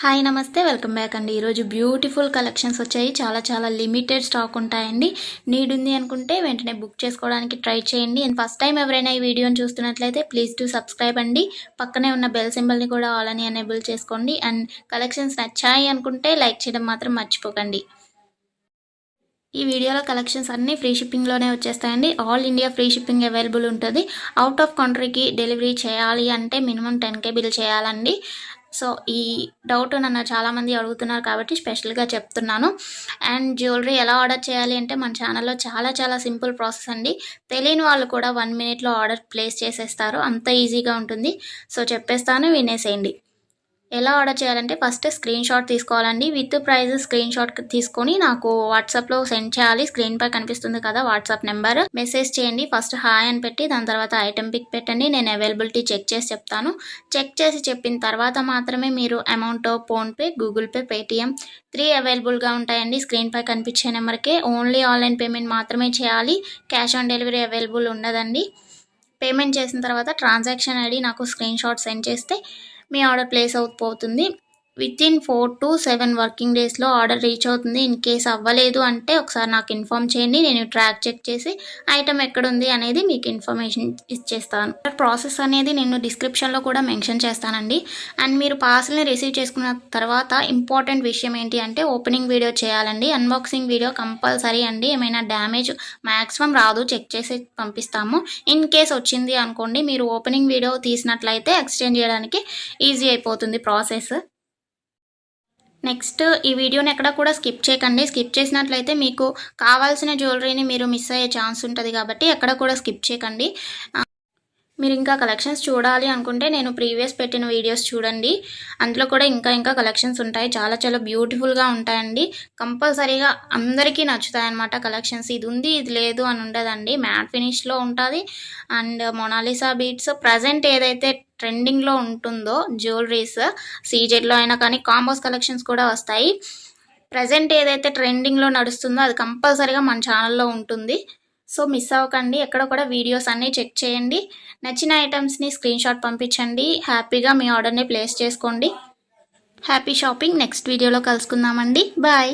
Hi నమస్తే welcome back అండి. ఈరోజు బ్యూటిఫుల్ కలెక్షన్స్ వచ్చాయి. చాలా లిమిటెడ్ స్టాక్ ఉంటాయండి. నీడ్ ఉంది అనుకుంటే వెంటనే బుక్ చేసుకోవడానికి ట్రై చేయండి. అండ్ ఫస్ట్ టైం ఎవరైనా ఈ వీడియోని చూస్తున్నట్లయితే ప్లీజ్ టు సబ్స్క్రైబ్ అండి. పక్కనే ఉన్న బెల్ సింబల్ని కూడా ఆల్ అని ఎనేబుల్ చేసుకోండి. అండ్ కలెక్షన్స్ నచ్చాయి అనుకుంటే లైక్ చేయడం మాత్రం మర్చిపోకండి. ఈ వీడియోలో కలెక్షన్స్ అన్నీ ఫ్రీ షిప్పింగ్లోనే వచ్చేస్తాయండి. All India free shipping available ఉంటుంది. అవుట్ ఆఫ్ కంట్రీకి డెలివరీ చేయాలి అంటే మినిమం 10K బిల్ చేయాలండి. సో ఈ డౌట్ నన్ను చాలామంది అడుగుతున్నారు కాబట్టి స్పెషల్గా చెప్తున్నాను. అండ్ జ్యువెలరీ ఎలా ఆర్డర్ చేయాలి అంటే మన ఛానల్లో చాలా సింపుల్ ప్రాసెస్ అండి. తెలియని వాళ్ళు కూడా 1 మినిట్లో ఆర్డర్ ప్లేస్ చేసేస్తారు. అంత ఈజీగా ఉంటుంది. సో చెప్పేస్తాను, వినేసేయండి. ఎలా ఆర్డర్ చేయాలంటే ఫస్ట్ స్క్రీన్ షాట్ తీసుకోవాలండి. విత్ ప్రైస్ స్క్రీన్ షాట్ తీసుకొని నాకు వాట్సాప్లో సెండ్ చేయాలి. స్క్రీన్ పై కనిపిస్తుంది కదా వాట్సాప్ నెంబర్, మెసేజ్ చేయండి. ఫస్ట్ హాయ్ అని పెట్టి దాని తర్వాత ఐటెం పిక్ పెట్టండి. నేను అవైలబిలిటీ చెక్ చేసి చెప్తాను. చెక్ చేసి చెప్పిన తర్వాత మాత్రమే మీరు amount PhonePe, Google pay, Paytm 3 అవైలబుల్గా ఉంటాయండి. స్క్రీన్ పై కనిపించే నెంబర్కే ఓన్లీ ఆన్లైన్ పేమెంట్ మాత్రమే చేయాలి. క్యాష్ ఆన్ డెలివరీ అవైలబుల్ ఉండదండి. పేమెంట్ చేసిన తర్వాత ట్రాన్సాక్షన్ ఐడి నాకు స్క్రీన్ షాట్ సెండ్ చేస్తే మీ ఆర్డర్ ప్లేస్ అవుతుంది. వితిన్ 4 to 7 వర్కింగ్ డేస్లో ఆర్డర్ రీచ్ అవుతుంది. ఇన్ కేస్ అవ్వలేదు అంటే ఒకసారి నాకు ఇన్ఫామ్ చేయండి. నేను ట్రాక్ చెక్ చేసి ఐటమ్ ఎక్కడుంది అనేది మీకు ఇన్ఫర్మేషన్ ఇచ్చేస్తాను. ప్రాసెస్ అనేది నేను డిస్క్రిప్షన్లో కూడా మెన్షన్ చేస్తానండి. అండ్ మీరు పార్సల్ని రిసీవ్ చేసుకున్న తర్వాత ఇంపార్టెంట్ విషయం ఏంటి అంటే ఓపెనింగ్ వీడియో చేయాలండి. అన్బాక్సింగ్ వీడియో కంపల్సరీ అండి. ఏమైనా డ్యామేజ్ మ్యాక్సిమం రాదు, చెక్ చేసి పంపిస్తాము. ఇన్ కేస్ వచ్చింది అనుకోండి, మీరు ఓపెనింగ్ వీడియో తీసినట్లయితే ఎక్స్చేంజ్ చేయడానికి ఈజీ అయిపోతుంది ప్రాసెస్. నెక్స్ట్ ఈ వీడియోని ఎక్కడ కూడా స్కిప్ చేయకండి. స్కిప్ చేసినట్లయితే మీకు కావాల్సిన జ్యువెలరీని మీరు మిస్ అయ్యే ఛాన్స్ ఉంటుంది కాబట్టి ఎక్కడ కూడా స్కిప్ చేయకండి. మీరు ఇంకా కలెక్షన్స్ చూడాలి అనుకుంటే నేను ప్రీవియస్ పెట్టిన వీడియోస్ చూడండి. అందులో కూడా ఇంకా కలెక్షన్స్ ఉంటాయి. చాలా బ్యూటిఫుల్గా ఉంటాయండి. కంపల్సరీగా అందరికీ నచ్చుతాయి అన్నమాట కలెక్షన్స్. ఇది ఉంది ఇది లేదు అని ఉండదండి. మ్యాట్ ఫినిష్లో ఉంటుంది. అండ్ మొనాలిసా బీట్స్ ప్రజెంట్ ఏదైతే ట్రెండింగ్లో ఉంటుందో జ్యువెలరీస్ సీజెడ్లో అయినా కానీ కాంబోస్ కలెక్షన్స్ కూడా వస్తాయి. ప్రజెంట్ ఏదైతే ట్రెండింగ్లో నడుస్తుందో అది కంపల్సరీగా మన ఛానల్లో ఉంటుంది. సో మిస్ అవ్వకండి. ఎక్కడ కూడా వీడియోస్ అన్నీ చెక్ చేయండి. నచ్చిన ఐటమ్స్ని స్క్రీన్ షాట్ పంపించండి. హ్యాపీగా మీ ఆర్డర్ని ప్లేస్ చేసుకోండి. Happy shopping. నెక్స్ట్ వీడియోలో కలుసుకుందామండి. బాయ్.